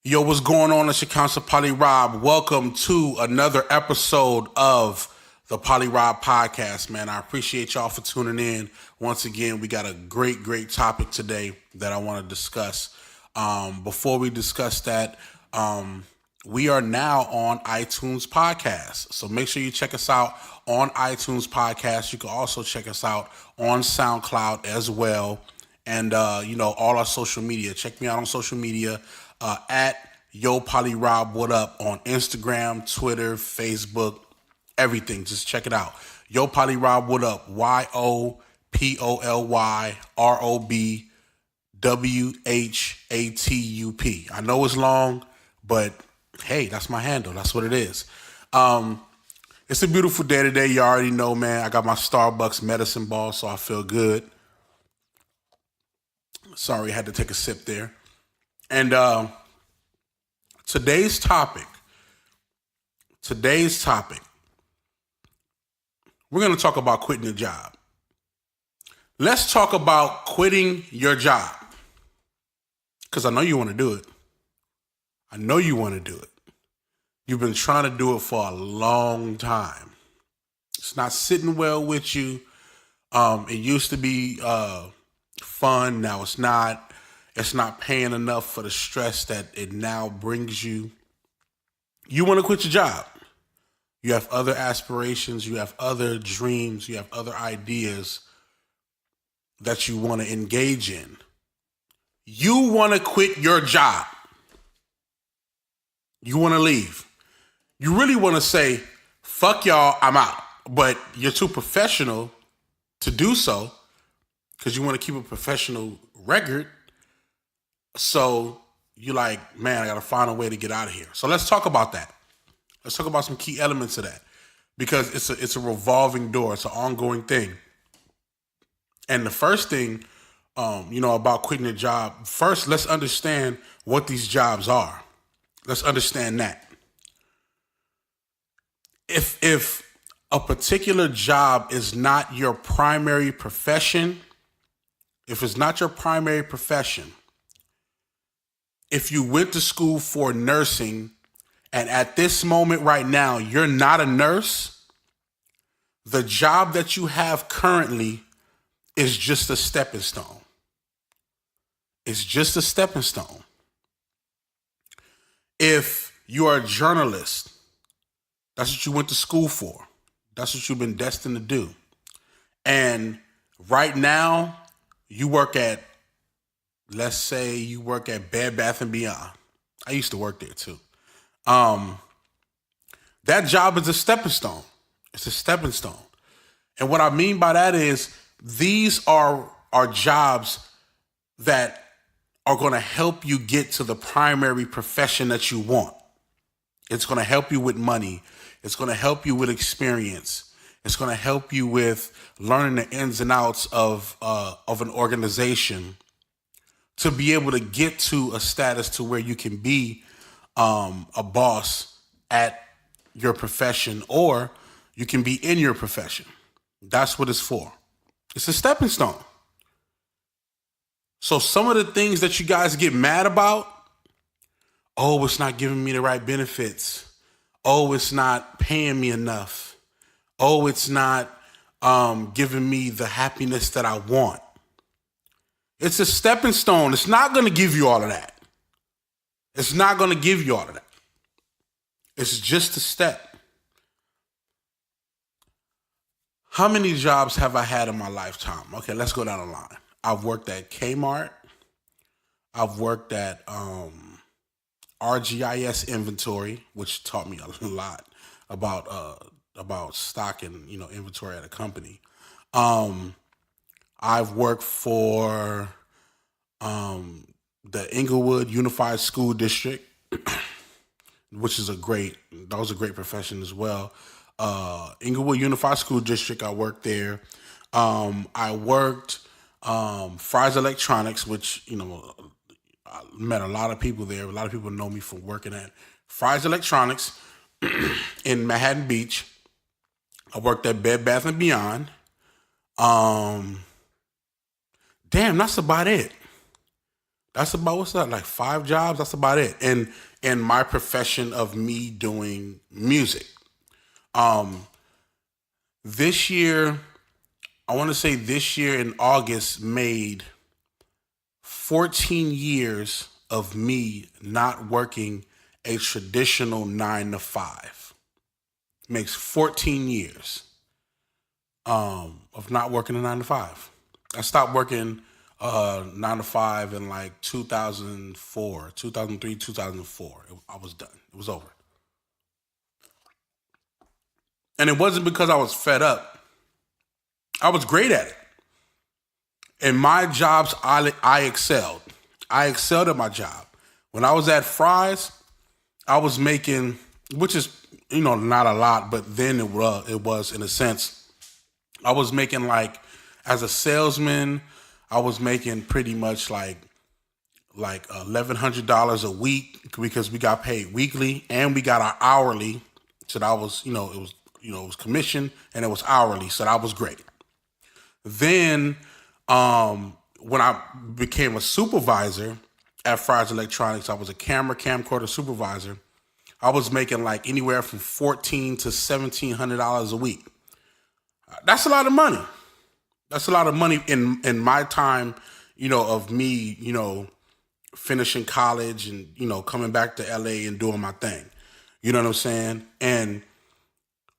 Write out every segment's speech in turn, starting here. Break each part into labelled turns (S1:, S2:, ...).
S1: Yo, what's going on? It's your counselor PolyRob. Welcome to another episode of the PolyRob podcast, man. I appreciate y'all for tuning in. Once again, we got a great topic today that I want to discuss. Before we discuss that, we are now on iTunes Podcast. So make sure you check us out on iTunes Podcast. You can also check us out on SoundCloud as well. And, all our social media. Check me out on social media at Yo PolyRob What Up on Instagram, Twitter, Facebook, everything. Just check it out. Yo PolyRob What Up. YOPOLYROBWHATUP. I know it's long, but hey, that's my handle. That's what it is. It's a beautiful day today. You already know, man. I got my Starbucks medicine ball, so I feel good. Sorry, I had to take a sip there. And today's topic, we're going to talk about quitting your job. Let's talk about quitting your job. Because I know you want to do it. I know you want to do it. You've been trying to do it for a long time. It's not sitting well with you. It used to be fun. Now it's not. It's not paying enough for the stress that it now brings you. You want to quit your job. You have other aspirations. You have other dreams. You have other ideas that you want to engage in. You want to quit your job. You want to leave. You really want to say, fuck y'all, I'm out. But you're too professional to do so because you want to keep a professional record. So you're like, man, I got to find a way to get out of here. So let's talk about that. Let's talk about some key elements of that because it's a revolving door. It's an ongoing thing. And the first thing, about quitting a job, first, let's understand what these jobs are. Let's understand that. If a particular job is not your primary profession, if it's not your primary profession, if you went to school for nursing and at this moment right now, you're not a nurse, the job that you have currently is just a stepping stone. It's just a stepping stone. If you are a journalist, that's what you went to school for. That's what you've been destined to do. And right now, you work at, let's say you work at Bed Bath & Beyond. I used to work there too. That job is a stepping stone. It's a stepping stone. And what I mean by that is these are jobs that are going to help you get to the primary profession that you want. It's going to help you with money. It's going to help you with experience. It's going to help you with learning the ins and outs of an organization to be able to get to a status to where you can be a boss at your profession or you can be in your profession. That's what it's for. It's a stepping stone. So some of the things that you guys get mad about, oh, it's not giving me the right benefits. Oh, it's not paying me enough. Oh, it's not giving me the happiness that I want. It's a stepping stone. It's not going to give you all of that. It's not going to give you all of that. It's just a step. How many jobs have I had in my lifetime? Okay, let's go down the line. I've worked at Kmart. I've worked at RGIS Inventory, which taught me a lot about stock and inventory at a company. I've worked for the Inglewood Unified School District, which is that was a great profession as well. Inglewood Unified School District, I worked there. I worked Fry's Electronics, which, I met a lot of people there. A lot of people know me from working at Fry's Electronics in Manhattan Beach. I worked at Bed Bath & Beyond. Damn, that's about it. That's about, what's that, like 5 jobs? That's about it. And in my profession of me doing music. Um, this year, I want to say this year in August made 14 years of me not working a traditional 9 to 5. Makes 14 years of not working a 9 to 5. I stopped working 9 to 5 in like 2004, 2003, 2004. I was done. It was over. And it wasn't because I was fed up. I was great at it. In my jobs, I excelled. I excelled at my job. When I was at Fry's, I was making, which is, not a lot, but then it was in a sense, I was making like, as a salesman, I was making pretty much like $1,100 a week because we got paid weekly and we got our hourly. So that was, it was commission and it was hourly. So that was great. Then when I became a supervisor at Fry's Electronics, I was a camcorder supervisor. I was making like anywhere from $1,400 to $1,700 a week. That's a lot of money. That's a lot of money in my time, of me, finishing college and, coming back to LA and doing my thing. You know what I'm saying? And,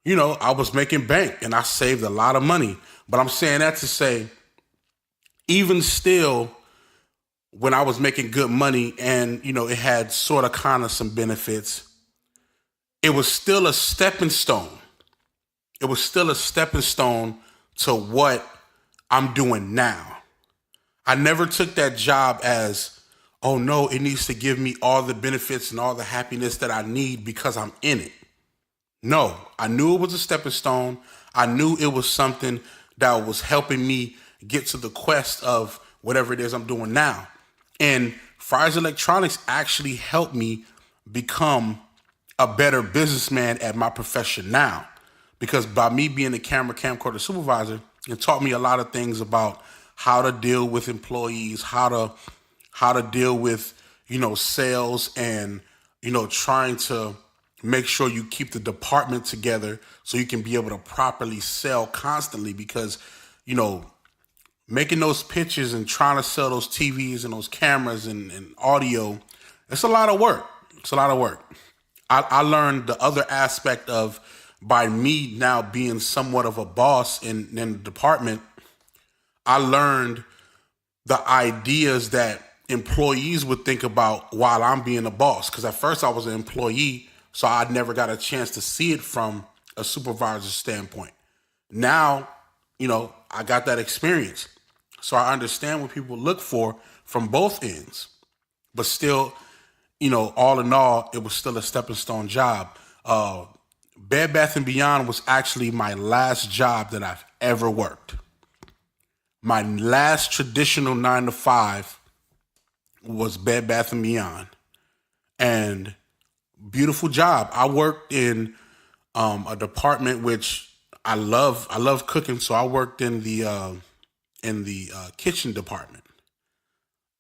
S1: I was making bank and I saved a lot of money. But I'm saying that to say, even still, when I was making good money and, it had sort of kind of some benefits, it was still a stepping stone. It was still a stepping stone to what I'm doing now. I never took that job as, oh no, it needs to give me all the benefits and all the happiness that I need because I'm in it. No, I knew it was a stepping stone. I knew it was something that was helping me get to the quest of whatever it is I'm doing now. And Fry's Electronics actually helped me become a better businessman at my profession now. Because by me being a camcorder supervisor, it taught me a lot of things about how to deal with employees, how to deal with, sales and, trying to make sure you keep the department together so you can be able to properly sell constantly because, making those pitches and trying to sell those TVs and those cameras and audio, it's a lot of work. It's a lot of work. I learned the other aspect of, by me now being somewhat of a boss in the department, I learned the ideas that employees would think about while I'm being a boss. Because at first I was an employee, so I never got a chance to see it from a supervisor's standpoint. Now, I got that experience. So I understand what people look for from both ends. But still, all in all, it was still a stepping stone job. Bed Bath & Beyond was actually my last job that I've ever worked. My last traditional 9 to 5 was Bed Bath & Beyond. And beautiful job. I worked in a department which I love cooking, so I worked in the kitchen department.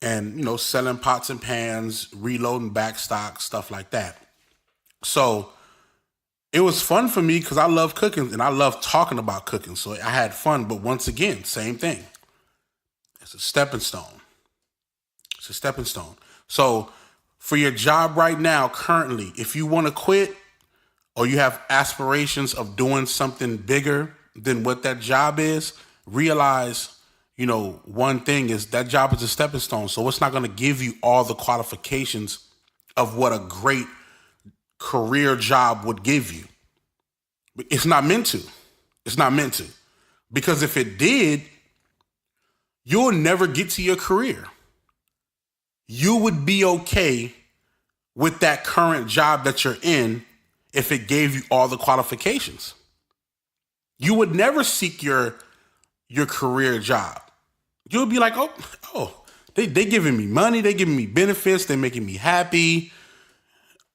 S1: And, selling pots and pans, reloading back stock, stuff like that. So it was fun for me because I love cooking and I love talking about cooking. So I had fun. But once again, same thing. It's a stepping stone. It's a stepping stone. So for your job right now, currently, if you want to quit or you have aspirations of doing something bigger than what that job is, realize, one thing is that job is a stepping stone. So it's not going to give you all the qualifications of what a great career job would give you. It's not meant to. It's not meant to. Because if it did, you'll never get to your career. You would be okay with that current job that you're in if it gave you all the qualifications. You would never seek your career job. You'll be like, they giving me money, they giving me benefits, they making me happy.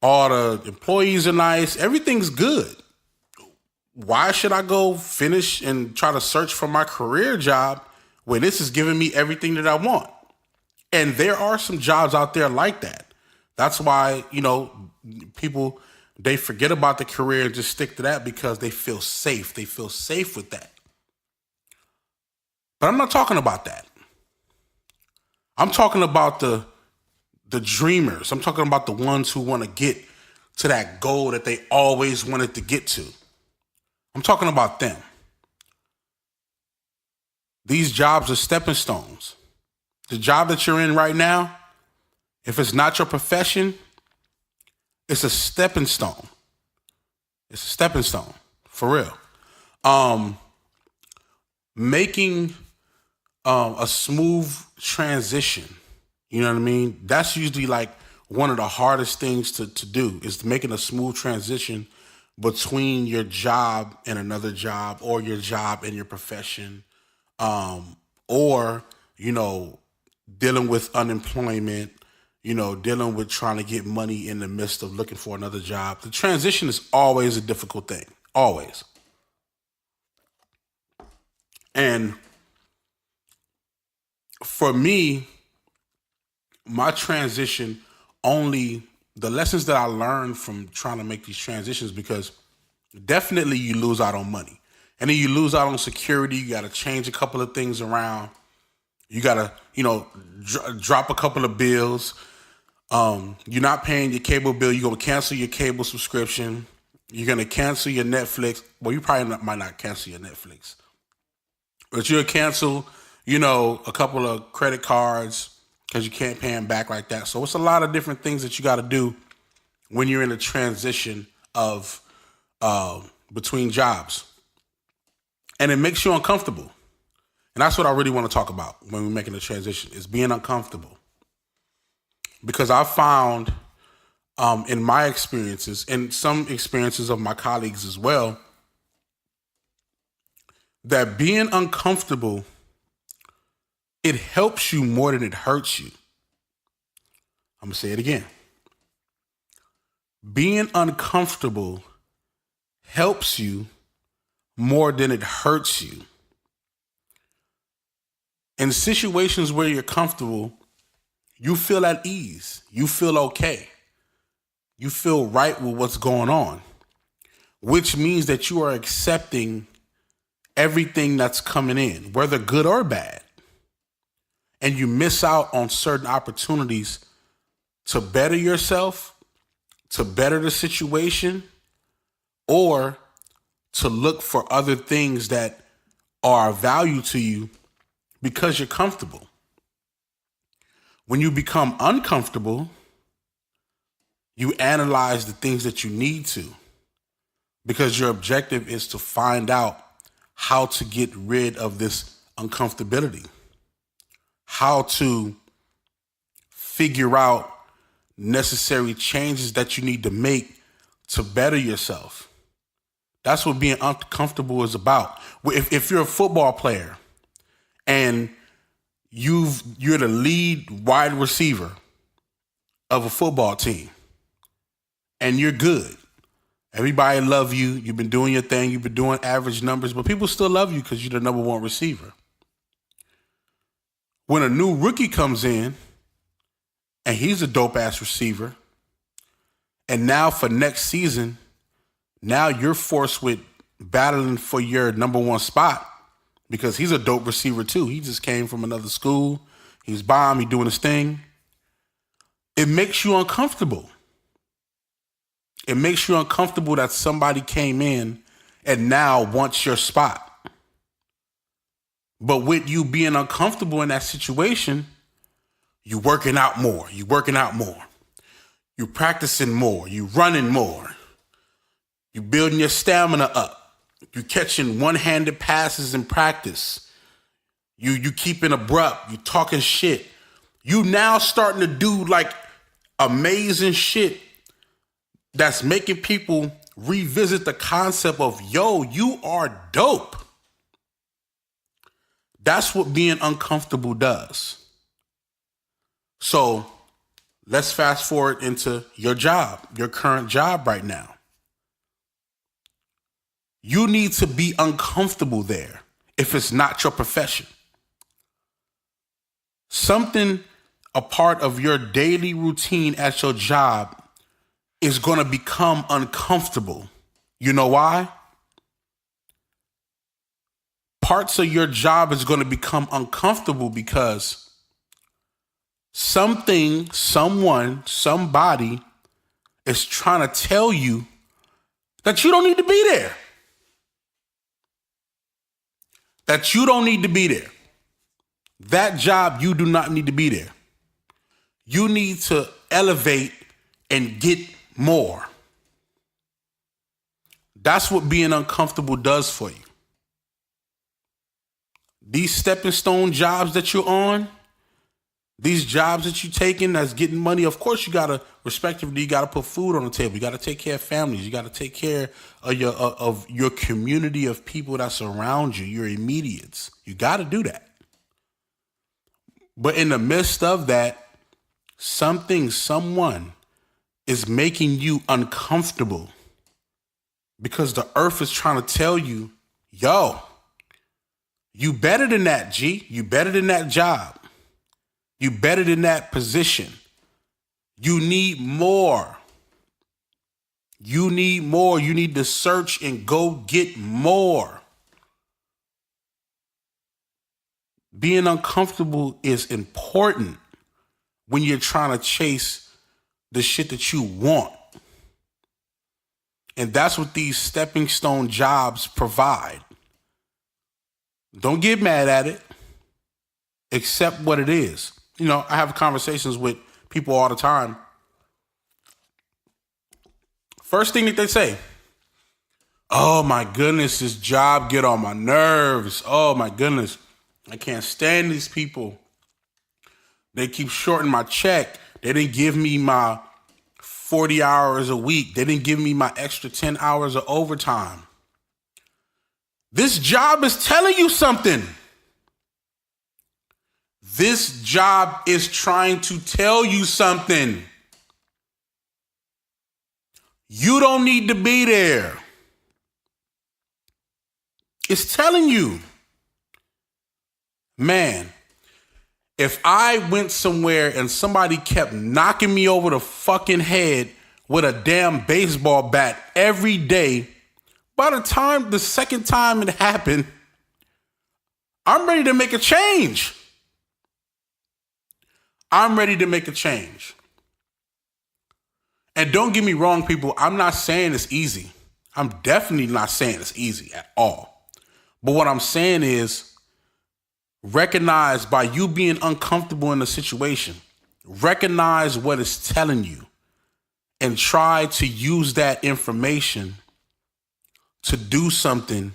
S1: All the employees are nice. Everything's good. Why should I go finish and try to search for my career job when this is giving me everything that I want? And there are some jobs out there like that. That's why, people, they forget about the career and just stick to that because they feel safe. They feel safe with that. But I'm not talking about that. I'm talking about the dreamers. I'm talking about the ones who want to get to that goal that they always wanted to get to. I'm talking about them. These jobs are stepping stones. The job that you're in right now, if it's not your profession, it's a stepping stone. It's a stepping stone, for real. Making a smooth transition, you know what I mean? That's usually like one of the hardest things to do, is making a smooth transition between your job and another job, or your job and your profession, or, dealing with unemployment, dealing with trying to get money in the midst of looking for another job. The transition is always a difficult thing, always. And for me, my transition, the lessons that I learned from trying to make these transitions, because definitely you lose out on money. And then you lose out on security. You got to change a couple of things around. You got to, drop a couple of bills. You're not paying your cable bill. You're going to cancel your cable subscription. You're going to cancel your Netflix. Well, you probably might not cancel your Netflix. But you'll cancel, a couple of credit cards because you can't pay them back like that. So it's a lot of different things that you got to do when you're in a transition of between jobs. And it makes you uncomfortable. And that's what I really want to talk about when we're making a transition, is being uncomfortable. Because I found in my experiences, and some experiences of my colleagues as well, that being uncomfortable, it helps you more than it hurts you. I'm going to say it again. Being uncomfortable helps you more than it hurts you. In situations where you're comfortable, you feel at ease. You feel okay. You feel right with what's going on, which means that you are accepting everything that's coming in, whether good or bad. And you miss out on certain opportunities to better yourself, to better the situation, or to look for other things that are of value to you because you're comfortable. When you become uncomfortable, you analyze the things that you need to, because your objective is to find out how to get rid of this uncomfortability, how to figure out necessary changes that you need to make to better yourself. That's what being uncomfortable is about. If you're a football player and you're the lead wide receiver of a football team and you're good, everybody love you, you've been doing your thing, you've been doing average numbers, but people still love you because you're the number one receiver. When a new rookie comes in and he's a dope ass receiver, and now for next season, now you're forced with battling for your number one spot because he's a dope receiver too. He just came from another school. He's bomb. He's doing his thing. It makes you uncomfortable. It makes you uncomfortable that somebody came in and now wants your spot. But with you being uncomfortable in that situation, you're working out more. You're working out more. You're practicing more. You're running more. You're building your stamina up. You're catching one-handed passes in practice. You keeping abrupt. You talking shit. You now starting to do like amazing shit that's making people revisit the concept of, yo, you are dope. That's what being uncomfortable does. So let's fast forward into your job, your current job right now. You need to be uncomfortable there if it's not your profession. Something a part of your daily routine at your job is going to become uncomfortable. You know why? Parts of your job is going to become uncomfortable because something, someone, somebody is trying to tell you that you don't need to be there. That you don't need to be there. That job, you do not need to be there. You need to elevate and get more. That's what being uncomfortable does for you. These stepping stone jobs that you're on, these jobs that you're taking that's getting money, of course you gotta, respectively, you gotta put food on the table. You gotta take care of families. You gotta take care of your community of people that surround you, your immediates. You gotta do that. But in the midst of that, someone is making you uncomfortable because the earth is trying to tell you, yo, you better than that, G. You better than that job. You better than that position. You need more. You need more. You need to search and go get more. Being uncomfortable is important when you're trying to chase the shit that you want. And that's what these stepping stone jobs provide. Don't get mad at it. Accept what it is. You know, I have conversations with people all the time. First thing that they say, oh my goodness, this job get on my nerves. Oh my goodness, I can't stand these people. They keep shorting my check. They didn't give me my 40 hours a week. They didn't give me my extra 10 hours of overtime. This job is telling you something. This job is trying to tell you something. You don't need to be there. It's telling you. Man, if I went somewhere and somebody kept knocking me over the fucking head with a damn baseball bat every day, by the second time it happened, I'm ready to make a change. I'm ready to make a change. And don't get me wrong, people, I'm not saying it's easy. I'm definitely not saying it's easy at all. But what I'm saying is, recognize by you being uncomfortable in the situation, recognize what it's telling you and try to use that information to do something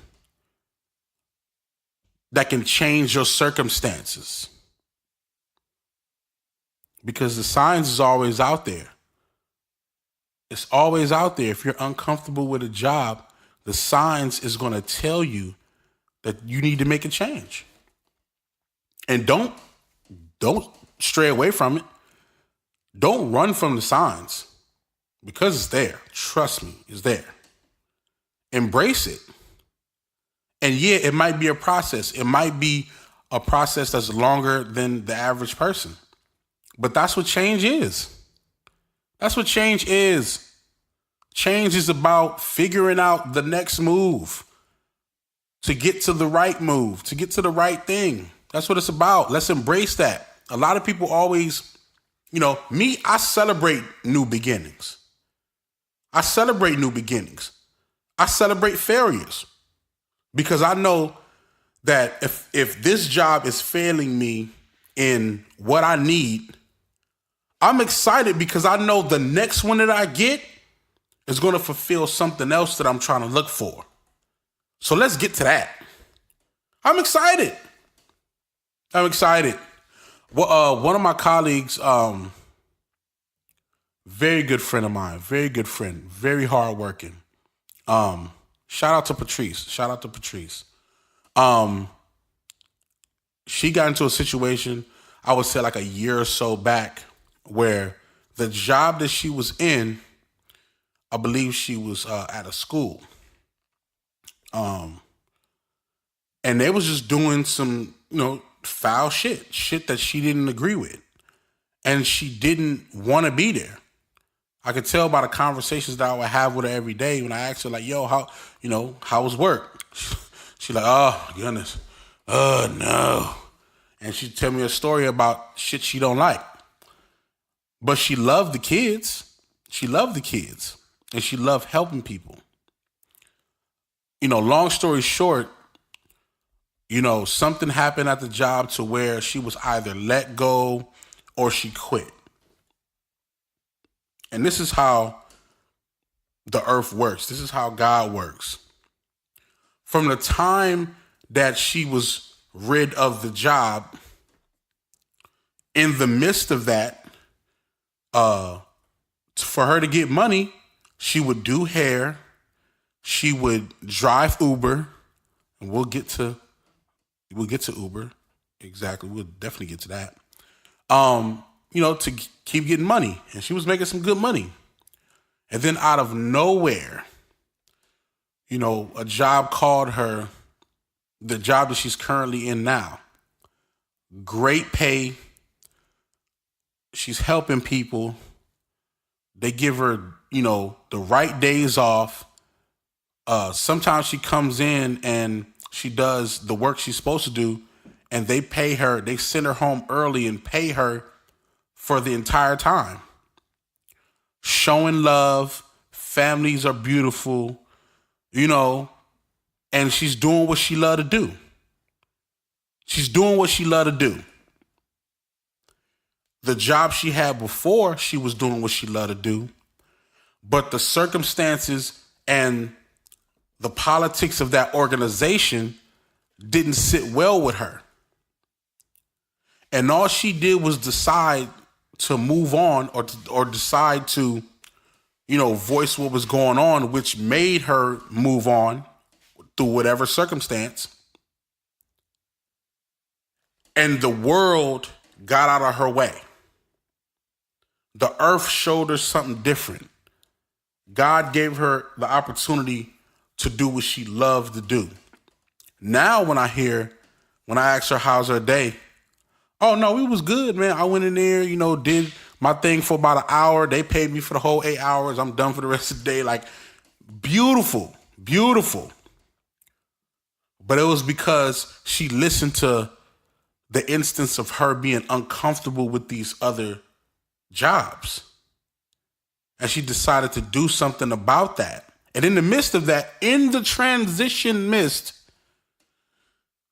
S1: that can change your circumstances. Because the signs is always out there. It's always out there. If you're uncomfortable with a job, the signs is going to tell you that you need to make a change. And don't stray away from it. Don't run from the signs because it's there. Trust me, it's there. Embrace it. And yeah, it might be a process. It might be a process that's longer than the average person. But that's what change is. That's what change is. Change is about figuring out the next move to get to the right move, to get to the right thing. That's what it's about. Let's embrace that. A lot of people always, me, I celebrate new beginnings. I celebrate new beginnings. I celebrate failures because I know that if this job is failing me in what I need, I'm excited because I know the next one that I get is going to fulfill something else that I'm trying to look for. So let's get to that. I'm excited. Well, one of my colleagues, very good friend of mine, very hardworking. Shout out to Patrice. She got into a situation, I would say like a year or so back, where the job that she was in, I believe she was at a school. And they was just doing some, foul shit that she didn't agree with. and she didn't want to be there. I could tell by the conversations that I would have with her every day when I asked her, like, yo, how was work? She like, oh, goodness. Oh, no. And she'd tell me a story about shit she don't like. But she loved the kids. She loved the kids. And she loved helping people. Long story short, something happened at the job to where she was either let go or she quit. And this is how the earth works. This is how God works. From the time that she was rid of the job, in the midst of that, for her to get money, she would do hair, she would drive Uber, and we'll get to Uber. Exactly, we'll definitely get to that. To keep getting money. And she was making some good money. And then out of nowhere, a job called her, the job that she's currently in now. Great pay. She's helping people. They give her, the right days off. Sometimes she comes in and she does the work she's supposed to do, and they pay her, they send her home early and pay her for the entire time. Showing love, families are beautiful, and she's doing what she loved to do. She's doing what she loved to do. The job she had before, she was doing what she loved to do, but the circumstances and the politics of that organization didn't sit well with her. And all she did was decide to move on or decide to, voice what was going on, which made her move on through whatever circumstance. And the world got out of her way. The earth showed her something different. God gave her the opportunity to do what she loved to do. Now when I ask her how's her day, oh no, it was good, man. I went in there, did my thing for about an hour. They paid me for the whole 8 hours. I'm done for the rest of the day. Like, beautiful, beautiful. But it was because she listened to the instance of her being uncomfortable with these other jobs. And she decided to do something about that. And in the midst of that, in the transition mist,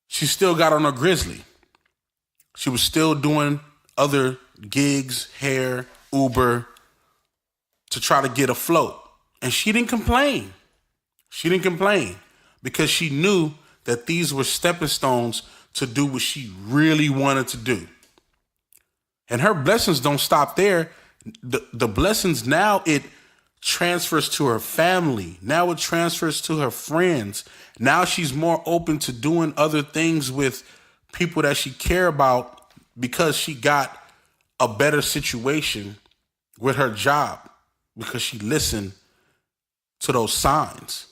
S1: she still got on her grizzly. She was still doing other gigs, hair, Uber, to try to get afloat. And she didn't complain. She didn't complain because she knew that these were stepping stones to do what she really wanted to do. And her blessings don't stop there. The blessings now, it transfers to her family. Now it transfers to her friends. Now she's more open to doing other things with people that she care about because she got a better situation with her job because she listened to those signs.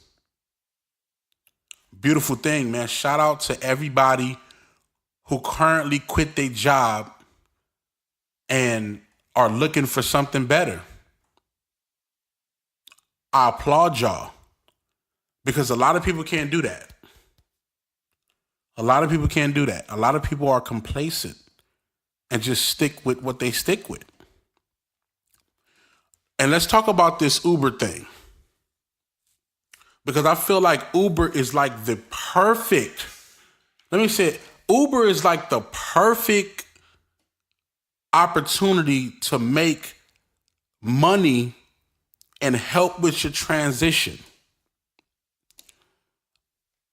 S1: Beautiful thing, man. Shout out to everybody who currently quit their job and are looking for something better. I applaud y'all because a lot of people can't do that. A lot of people can't do that. A lot of people are complacent and just stick with what they stick with. And let's talk about this Uber thing. Because I feel like Uber is like the perfect, let me say it, Uber is like the perfect opportunity to make money and help with your transition.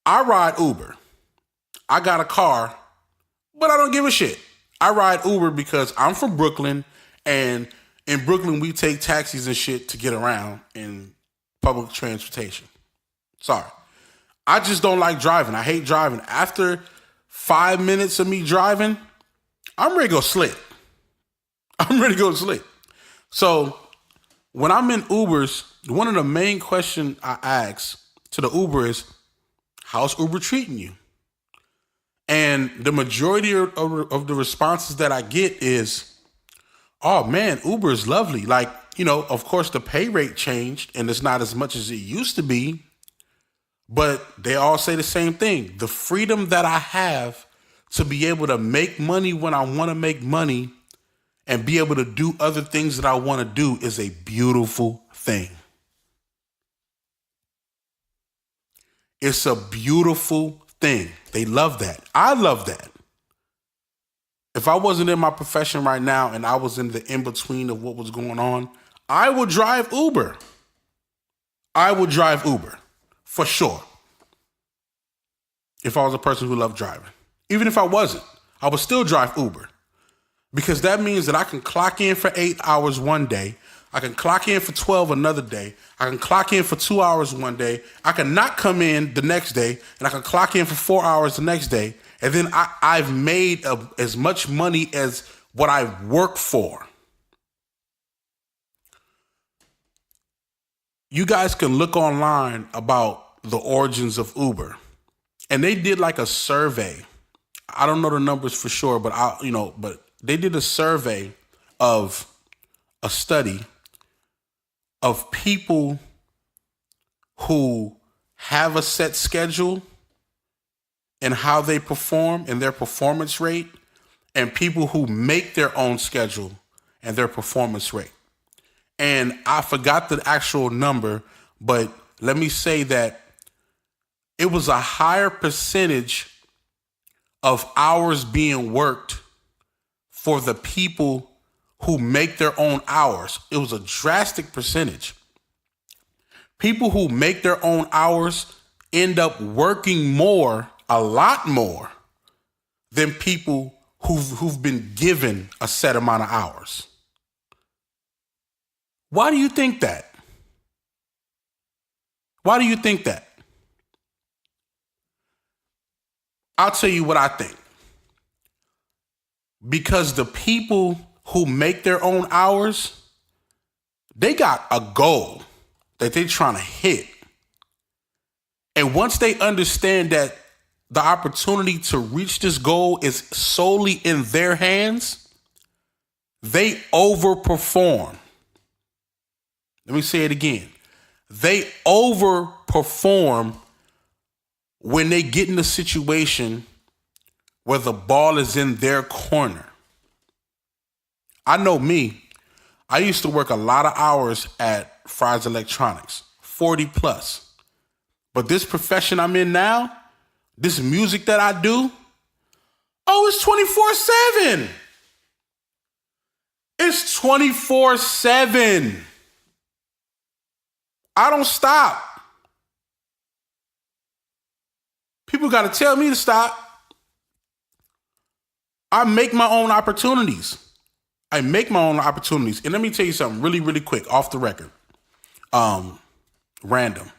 S1: I ride Uber. I got a car, but I don't give a shit. I ride Uber because I'm from Brooklyn, and in Brooklyn, we take taxis and shit to get around in public transportation. Sorry. I just don't like driving. I hate driving. After 5 minutes of me driving, I'm ready to go slick. I'm ready to go slick. So when I'm in Ubers, one of the main questions I ask to the Uber is, how's Uber treating you? And the majority of the responses that I get is, oh man, Uber is lovely. Like, of course the pay rate changed and it's not as much as it used to be, but they all say the same thing. The freedom that I have to be able to make money when I want to make money and be able to do other things that I want to do is a beautiful thing. It's a beautiful thing. They love that. I love that. If I wasn't in my profession right now and I was in the in-between of what was going on, I would drive Uber. I would drive Uber for sure. If I was a person who loved driving. Even if I wasn't, I would still drive Uber. Because that means that I can clock in for 8 hours one day. I can clock in for 12 another day. I can clock in for 2 hours one day. I can not come in the next day, and I can clock in for 4 hours the next day. And then I've made as much money as what I work for. You guys can look online about the origins of Uber. And they did like a survey. I don't know the numbers for sure, but but they did a survey of a study of people who have a set schedule and how they perform and their performance rate, and people who make their own schedule and their performance rate. And I forgot the actual number, but let me say that it was a higher percentage of hours being worked for the people who make their own hours. It was a drastic percentage. People who make their own hours end up working more, a lot more, than people who've been given a set amount of hours. Why do you think that? Why do you think that? I'll tell you what I think. Because the people who make their own hours, they got a goal that they're trying to hit. And once they understand that the opportunity to reach this goal is solely in their hands, they overperform. Let me say it again. They overperform when they get in a situation where the ball is in their corner. I know me. I used to work a lot of hours at Fry's Electronics, 40 plus. But this profession I'm in now, this music that I do, it's 24/7. It's 24/7. I don't stop. People got to tell me to stop. I make my own opportunities. And let me tell you something really, really quick, off the record. Random.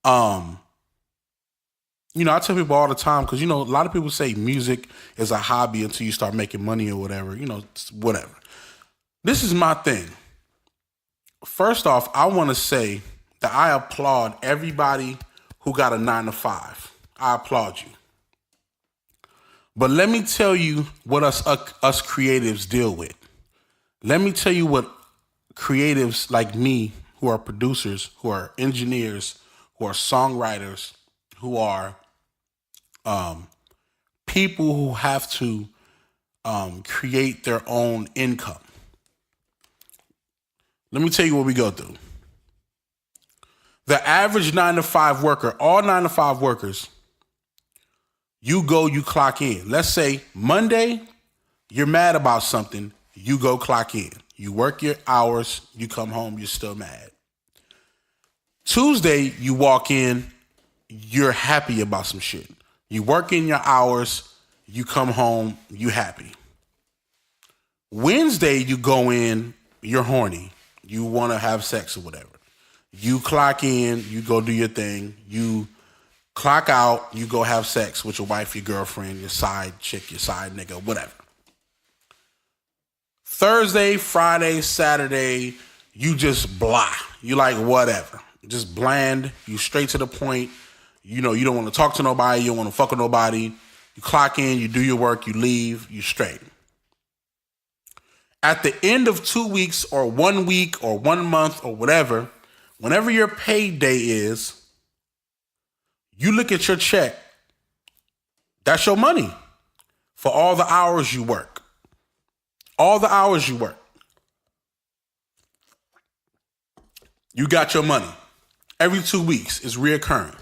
S1: I tell people all the time, because, a lot of people say music is a hobby until you start making money or whatever, whatever. This is my thing. First off, I want to say that I applaud everybody who got a 9-to-5. I applaud you. But let me tell you what us creatives deal with. Let me tell you what creatives like me, who are producers, who are engineers, who are songwriters, who are people who have to create their own income. Let me tell you what we go through. The average 9-to-5 worker, all 9-to-5 workers, you clock in. Let's say Monday, you're mad about something, you go clock in. You work your hours, you come home, you're still mad. Tuesday, you walk in, you're happy about some shit. You work in your hours, you come home, you happy. Wednesday, you go in, you're horny. You want to have sex or whatever. You clock in, you go do your thing. You clock out, you go have sex with your wife, your girlfriend, your side chick, your side nigga, whatever. Thursday, Friday, Saturday, you just blah. You like whatever. Just bland. You straight to the point. You don't want to talk to nobody. You don't want to fuck with nobody. You clock in, you do your work, you leave, you straight. At the end of 2 weeks or 1 week or 1 month or whatever, whenever your payday is, you look at your check. That's your money for all the hours you work. All the hours you work. You got your money. Every 2 weeks is reoccurring.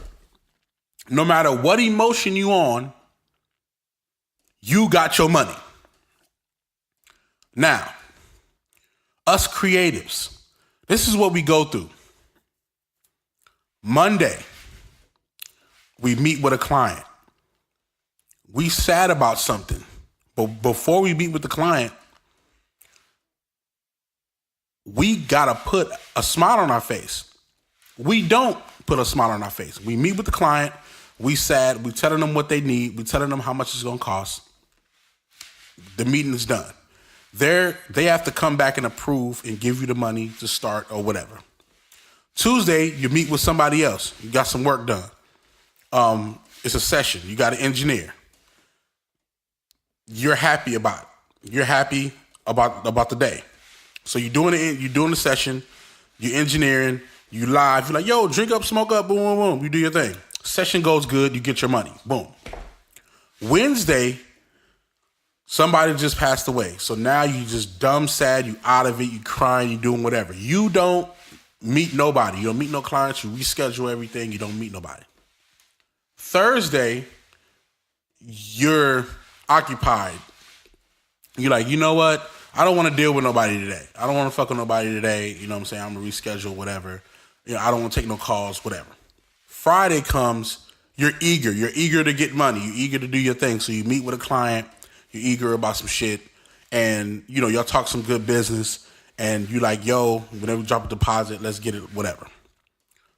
S1: No matter what emotion you on, you got your money. Now, us creatives, this is what we go through. Monday, we meet with a client. We sad about something, but before we meet with the client, we gotta put a smile on our face. We don't put a smile on our face. We meet with the client, we sad, we telling them what they need, we telling them how much it's gonna cost. The meeting is done. They have to come back and approve and give you the money to start or whatever. Tuesday, you meet with somebody else. You got some work done. It's a session. You got an engineer. You're happy about it. You're happy about the day. So you're doing the session, you're engineering, you live, you're like, yo, drink up, smoke up, boom, boom, boom. You do your thing. Session goes good, you get your money. Boom. Wednesday, somebody just passed away. So now you just dumb sad, you out of it, you crying, you doing whatever. You don't meet nobody. You don't meet no clients, you reschedule everything, you don't meet nobody. Thursday, you're occupied. You're like, you know what? I don't want to deal with nobody today. I don't want to fuck with nobody today. You know what I'm saying? I'm going to reschedule, whatever. You know, I don't want to take no calls, whatever. Friday comes, you're eager. You're eager to get money. You're eager to do your thing. So you meet with a client. You're eager about some shit. And, you know, y'all talk some good business. And you like, yo, whenever you drop a deposit, let's get it, whatever.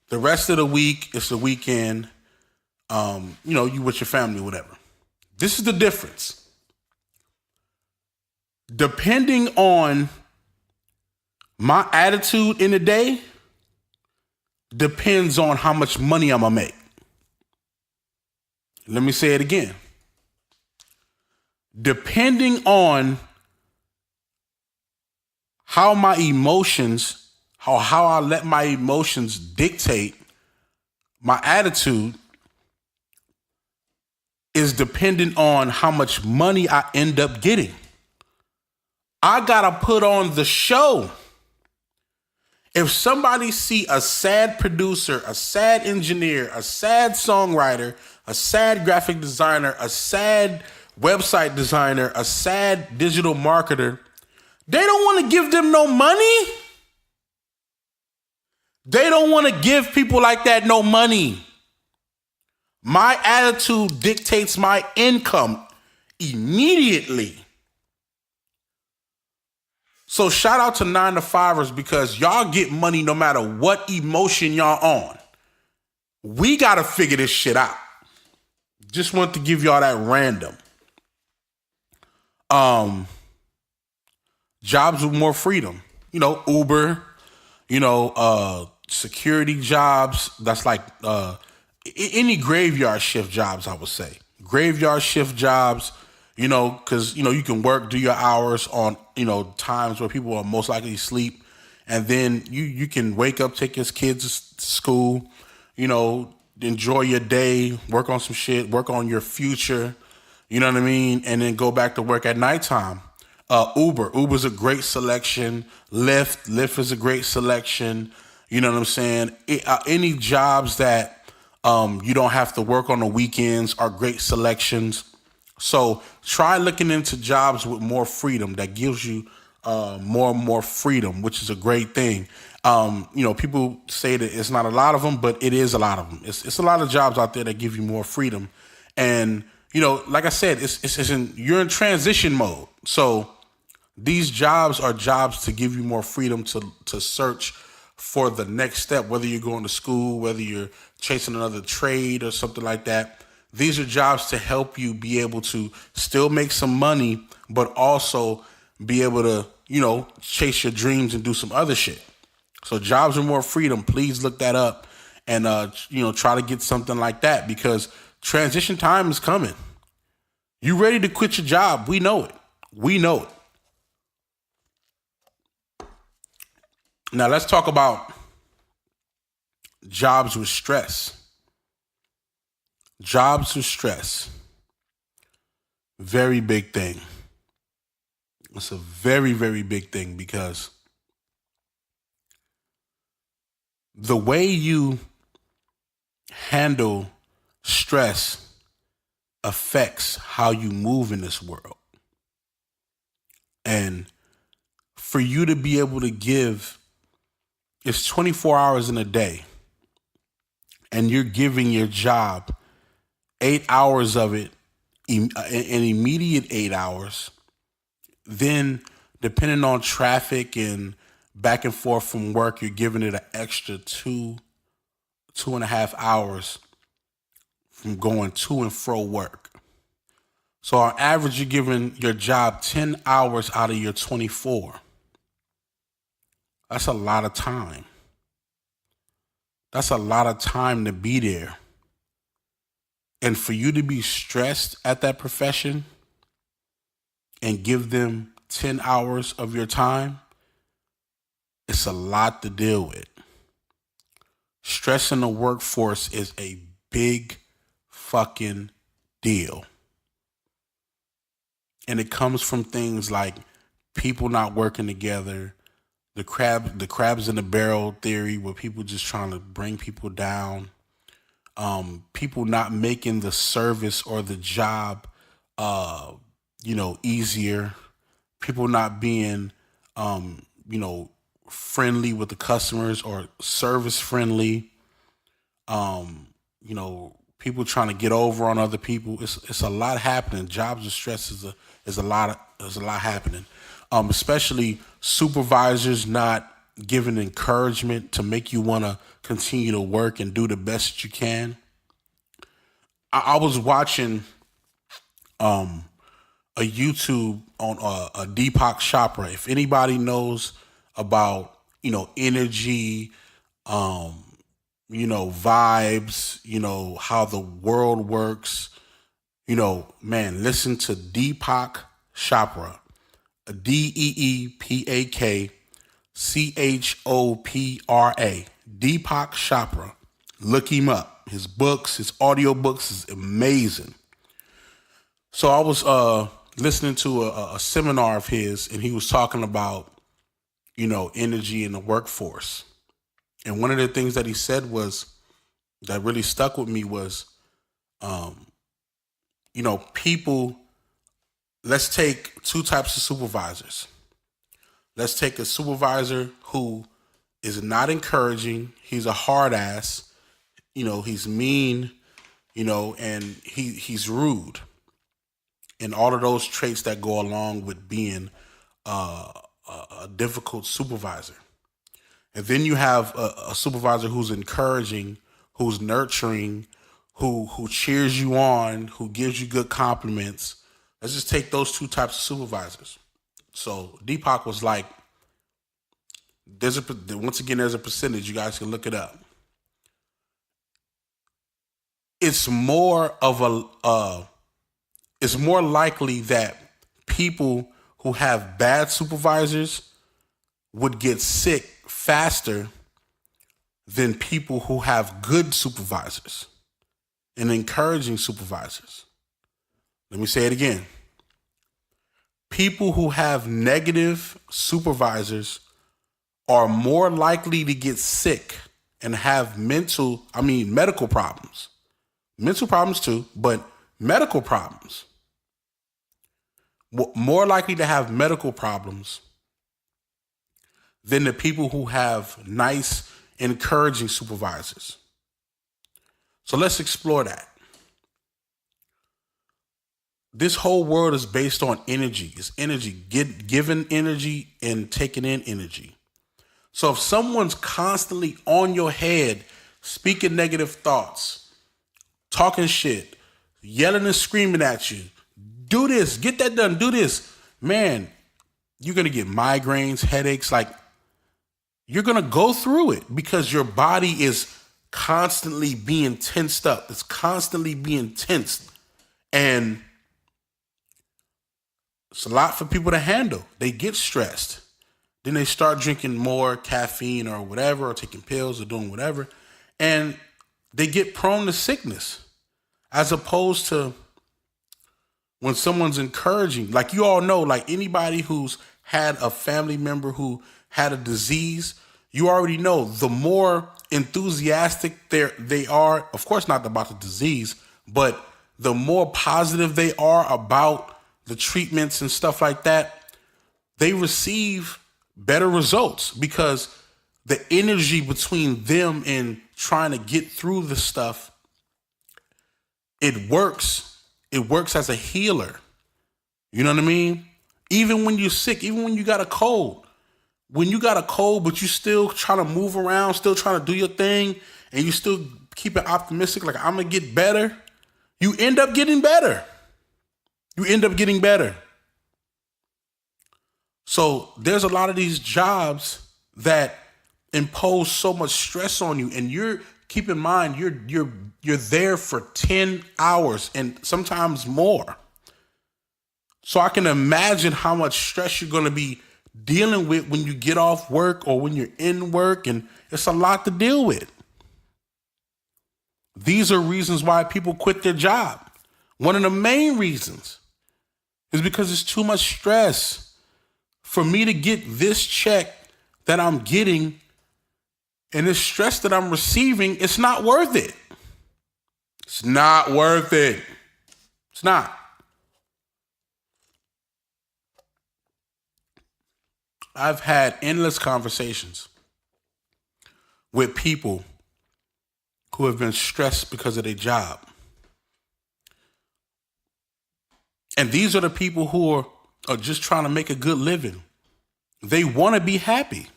S1: The rest of the week, it's the weekend. You know, you with your family, whatever. This is the difference. Depending on my attitude in the day, depends on how much money I'm gonna make. Let me say it again. Depending on how my emotions, how I let my emotions dictate my attitude, is dependent on how much money I end up getting. I gotta put on the show. If somebody see a sad producer, a sad engineer, a sad songwriter, a sad graphic designer, a sad website designer, a sad digital marketer, they don't want to give them no money. They don't want to give people like that no money. My attitude dictates my income immediately. So shout out to 9-to-5ers because y'all get money no matter what emotion y'all on. We got to figure this shit out. Just want to give y'all that random. Jobs with more freedom. You know, Uber, you know, security jobs. That's like any graveyard shift jobs, I would say. Graveyard shift jobs. You know, because, you know, you can work, do your hours on, you know, times where people are most likely asleep. And then you can wake up, take your kids to school, you know, enjoy your day, work on some shit, work on your future, you know what I mean? And then go back to work at nighttime. Uber's a great selection. Lyft is a great selection. You know what I'm saying? Any jobs that you don't have to work on the weekends are great selections. So try looking into jobs with more freedom that gives you more and more freedom, which is a great thing. You know, people say that it's not a lot of them, but it is a lot of them. It's a lot of jobs out there that give you more freedom. And, you know, like I said, you're in transition mode. So these jobs are jobs to give you more freedom to search for the next step, whether you're going to school, whether you're chasing another trade or something like that. These are jobs to help you be able to still make some money, but also be able to, you know, chase your dreams and do some other shit. So jobs with more freedom, please look that up and, you know, try to get something like that because transition time is coming. You ready to quit your job? We know it. We know it. Now let's talk about jobs with stress. Jobs with stress. Very big thing. It's a very, very big thing because the way you handle stress affects how you move in this world. And for you to be able to give, it's 24 hours in a day, and you're giving your job 8 hours of it, an immediate 8 hours, then depending on traffic and back and forth from work, you're giving it an extra 2.5 hours from going to and fro work. So on average, you're giving your job 10 hours out of your 24. That's a lot of time. That's a lot of time to be there. And for you to be stressed at that profession and give them 10 hours of your time, it's a lot to deal with. Stress in the workforce is a big fucking deal. And it comes from things like people not working together, the crabs in the barrel theory, where people just trying to bring people down, people not making the service or the job, easier, people not being, friendly with the customers or service friendly, people trying to get over on other people. It's a lot happening. Jobs of stress is a lot happening. Especially supervisors not giving encouragement to make you want to continue to work and do the best that you can. I was watching a YouTube on a Deepak Chopra. If anybody knows about energy, vibes, how the world works, listen to Deepak Chopra. DEEPAK CHOPRA. Deepak Chopra. Look him up. His books, his audio books is amazing. So I was listening to a seminar of his, and he was talking about, energy in the workforce. And one of the things that he said that really stuck with me was, people, let's take two types of supervisors. Let's take a supervisor who is not encouraging. He's a hard ass. He's mean, and he's rude. And all of those traits that go along with being a difficult supervisor. And then you have a supervisor who's encouraging, who's nurturing, who cheers you on, who gives you good compliments. Let's just take those two types of supervisors. So Deepak was like, there's a percentage, you guys can look it up. It's more likely that people who have bad supervisors would get sick faster than people who have good supervisors and encouraging supervisors. Let me say it again. People who have negative supervisors are more likely to get sick and have medical problems. Mental problems too, but medical problems. More likely to have medical problems than the people who have nice, encouraging supervisors. So let's explore that. This whole world is based on energy. It's energy, giving energy and taking in energy. So if someone's constantly on your head, speaking negative thoughts, talking shit, yelling and screaming at you, do this, get that done, do this, man, you're going to get migraines, headaches. Like, you're going to go through it because your body is constantly being tensed up. It's constantly being tensed. And it's a lot for people to handle. They get stressed. Then they start drinking more caffeine or whatever, or taking pills or doing whatever. And they get prone to sickness, as opposed to when someone's encouraging. Like, you all know, like, anybody who's had a family member who had a disease, you already know the more enthusiastic they are, of course not about the disease, but the more positive they are about the treatments and stuff like that, they receive better results, because the energy between them and trying to get through the stuff, it works. It works as a healer. You know what I mean? Even when you're sick, even when you got a cold, but you still trying to move around, still trying to do your thing, and you still keep it optimistic, like, I'm going to get better, you end up getting better. So there's a lot of these jobs that impose so much stress on you, and keep in mind, you're there for 10 hours and sometimes more. So I can imagine how much stress you're going to be dealing with when you get off work or when you're in work, and it's a lot to deal with. These are reasons why people quit their job. One of the main reasons is because it's too much stress. For me to get this check that I'm getting and this stress that I'm receiving, it's not worth it. It's not worth it. It's not. I've had endless conversations with people who have been stressed because of their job. And these are the people who are just trying to make a good living. They want to be happy.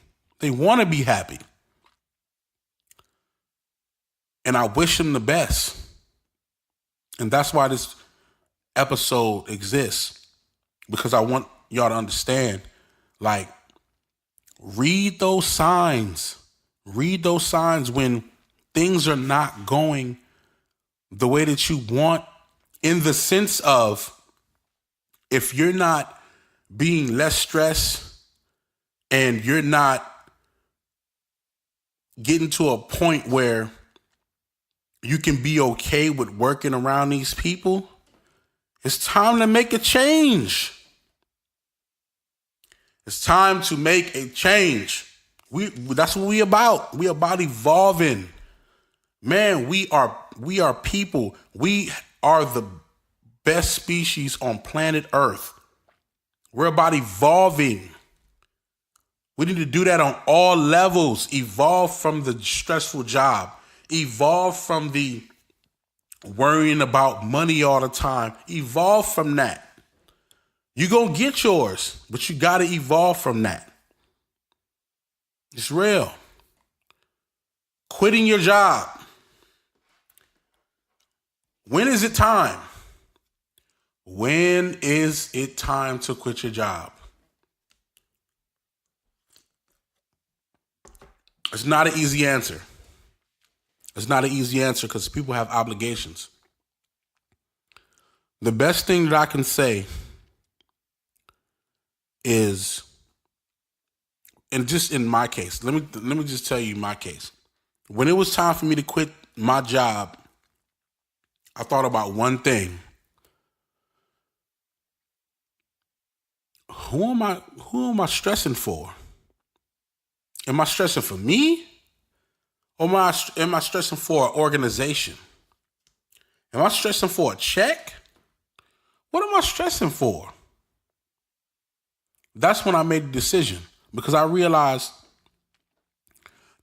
S1: And I wish them the best. And that's why this episode exists, because I want y'all to understand, like, read those signs. Read those signs when things are not going the way that you want, in the sense of, if you're not being less stressed and you're not getting to a point where you can be okay with working around these people, it's time to make a change. It's time to make a change. That's what we about. We about evolving. Man, we are people. We are the best species on planet Earth. We're about evolving. We need to do that on all levels. Evolve from the stressful job. Evolve from the worrying about money all the time. Evolve from that. You're going to get yours, but you got to evolve from that. It's real. Quitting your job. When is it time? When is it time to quit your job? It's not an easy answer. It's not an easy answer because people have obligations. The best thing that I can say is, and just in my case, let me just tell you my case. When it was time for me to quit my job, I thought about one thing. Who am I stressing for? Am I stressing for me? Or am I stressing for an organization? Am I stressing for a check? What am I stressing for? That's when I made the decision, because I realized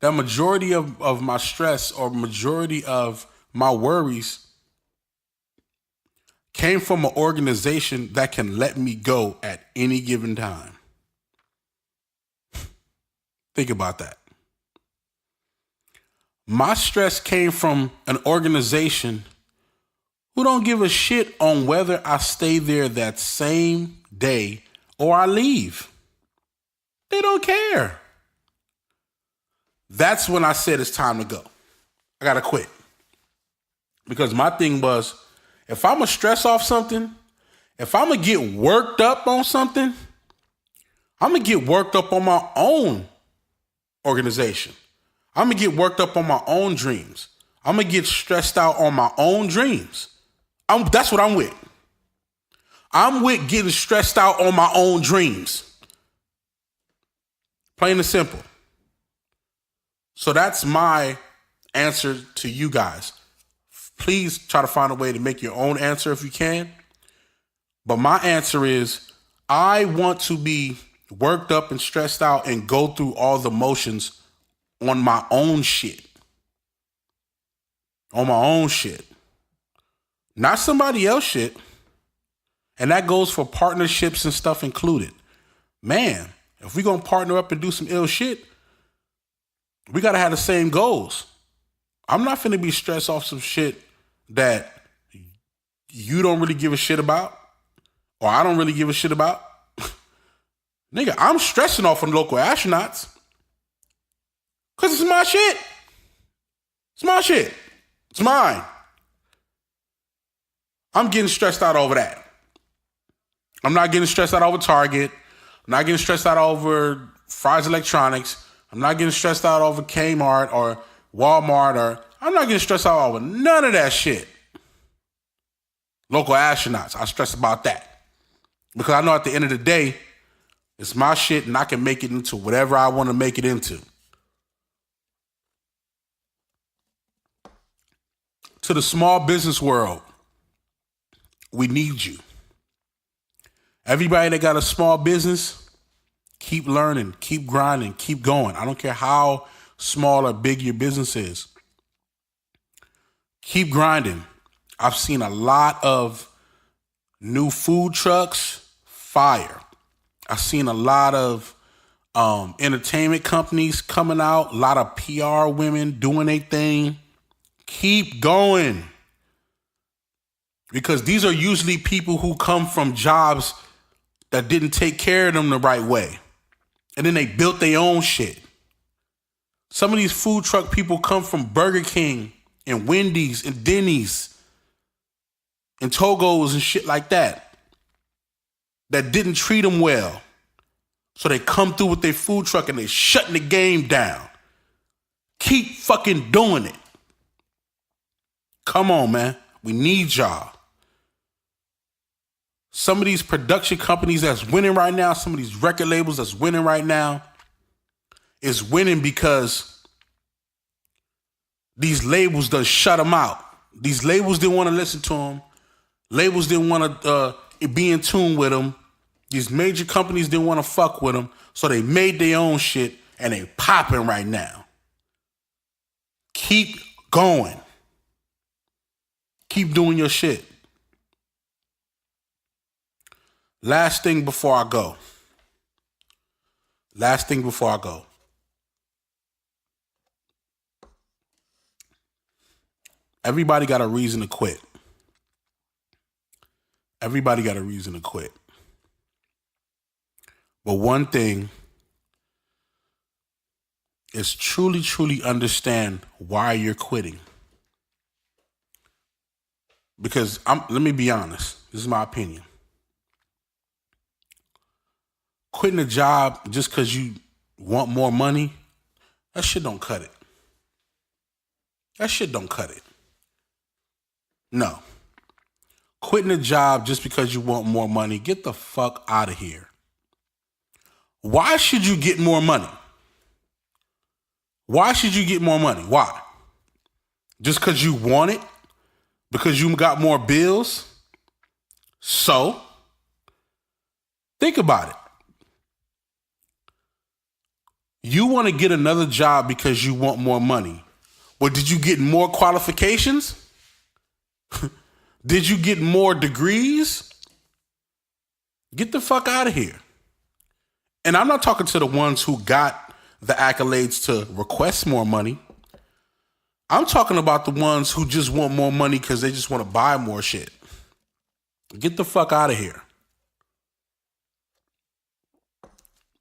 S1: that majority of my stress, or majority of my worries, came from an organization that can let me go at any given time. Think about that. My stress came from an organization who don't give a shit on whether I stay there that same day or I leave. They don't care. That's when I said it's time to go. I gotta quit. Because my thing was, if I'm gonna stress off something, if I'm gonna get worked up on something, I'm going to get worked up on my own organization. I'm going to get worked up on my own dreams. I'm going to get stressed out on my own dreams. That's what I'm with. I'm with getting stressed out on my own dreams. Plain and simple. So that's my answer to you guys. Please try to find a way to make your own answer if you can. But my answer is, I want to be worked up and stressed out and go through all the motions on my own shit. On my own shit. Not somebody else shit. And that goes for partnerships and stuff included. Man, if we're going to partner up and do some ill shit, we got to have the same goals. I'm not finna be stressed off some shit that you don't really give a shit about, or I don't really give a shit about. Nigga, I'm stressing off on local astronauts because it's my shit. It's my shit. It's mine. I'm getting stressed out over that. I'm not getting stressed out over Target. I'm not getting stressed out over Fry's Electronics. I'm not getting stressed out over Kmart or Walmart, or I'm not getting stressed out over none of that shit. Local astronauts, I stress about that. Because I know at the end of the day, it's my shit and I can make it into whatever I want to make it into. To the small business world, we need you. Everybody that got a small business, keep learning, keep grinding, keep going. I don't care how small or big your business is. Keep grinding. I've seen a lot of new food trucks, fire. I've seen a lot of entertainment companies coming out, a lot of PR women doing their thing. Keep going. Because these are usually people who come from jobs that didn't take care of them the right way. And then they built their own shit. Some of these food truck people come from Burger King and Wendy's and Denny's and Togo's and shit like that didn't treat them well. So they come through with their food truck and they shutting the game down. Keep fucking doing it. Come on, man. We need y'all. Some of these production companies that's winning right now, some of these record labels that's winning right now, is winning because these labels done shut them out. These labels didn't want to listen to them. Labels didn't want to be in tune with them. These major companies didn't want to fuck with them. So they made their own shit and they popping right now. Keep going. Keep doing your shit. Last thing before I go. Everybody got a reason to quit. But one thing is truly understand why you're quitting. Because let me be honest. This is my opinion. Quitting a job just because you want more money, that shit don't cut it. No. Quitting a job just because you want more money, get the fuck out of here. Why should you get more money? Why? Just because you want it? Because you got more bills? So, think about it. You want to get another job because you want more money. Well, did you get more qualifications? Did you get more degrees? Get the fuck out of here. And I'm not talking to the ones who got the accolades to request more money. I'm talking about the ones who just want more money because they just want to buy more shit. Get the fuck out of here.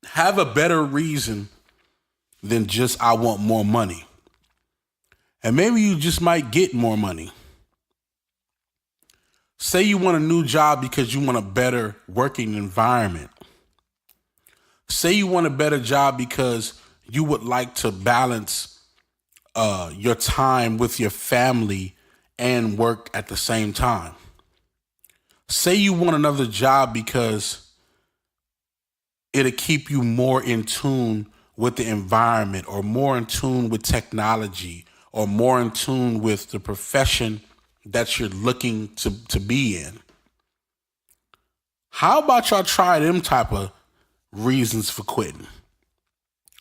S1: Have a better reason than just I want more money. And maybe you just might get more money. Say you want a new job because you want a better working environment. Say you want a better job because you would like to balance your time with your family and work at the same time. Say you want another job because it'll keep you more in tune with the environment, or more in tune with technology, or more in tune with the profession that you're looking to be in. How about y'all try them type of reasons for quitting,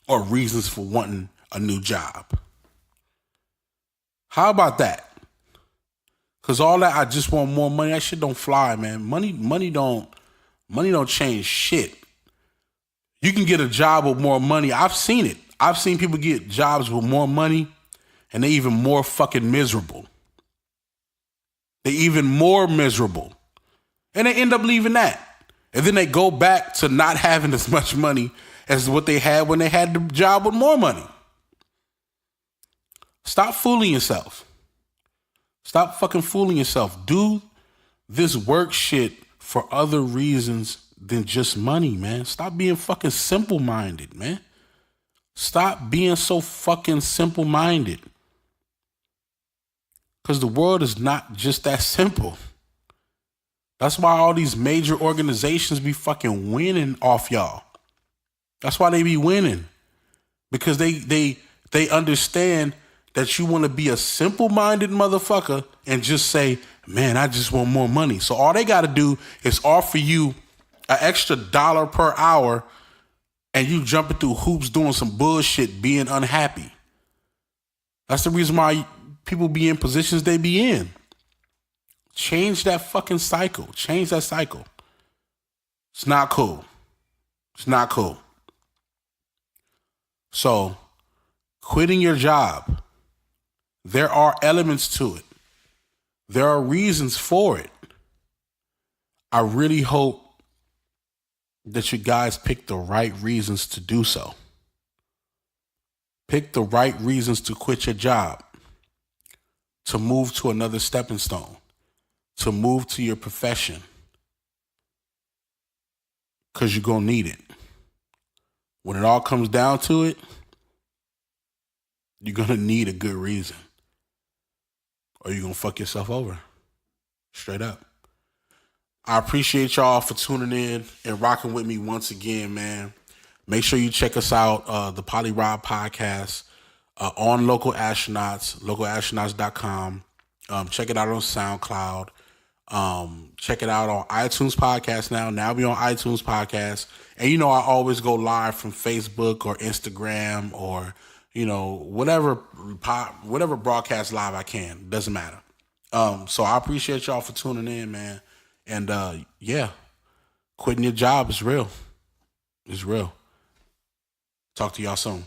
S1: or reasons for wanting a new job? How about that? Because all that, I just want more money, that shit don't fly, man. Money don't change shit. You can get a job with more money. I've seen it. I've seen people get jobs with more money and they're even more fucking miserable. They're even more miserable. And they end up leaving that. And then they go back to not having as much money as what they had when they had the job with more money. Stop fooling yourself. Stop fucking fooling yourself. Do this work shit for other reasons than just money, man. Stop being fucking simple-minded, man. Stop being so fucking simple-minded. Because the world is not just that simple. That's why all these major organizations be fucking winning off y'all. That's why they be winning. Because they understand that you want to be a simple-minded motherfucker and just say, man, I just want more money. So all they got to do is offer you an extra $1 per hour, and you jumping through hoops doing some bullshit, being unhappy. That's the reason why people be in positions they be in. Change that fucking cycle. Change that cycle. It's not cool. It's not cool. So, quitting your job, there are elements to it. There are reasons for it. I really hope that you guys pick the right reasons to do so. Pick the right reasons to quit your job, to move to another stepping stone, to move to your profession, because you're going to need it. When it all comes down to it, you're going to need a good reason, or you're going to fuck yourself over. Straight up. I appreciate y'all for tuning in and rocking with me once again, man. Make sure you check us out, the PolyRob podcast, on Local Astronauts, localastronauts.com. Check it out on SoundCloud. Check it out on iTunes podcast now. Now we on iTunes podcast. And you know, I always go live from Facebook or Instagram or, you know, whatever broadcast live I can. Doesn't matter. So I appreciate y'all for tuning in, man. And yeah, quitting your job is real. It's real. Talk to y'all soon.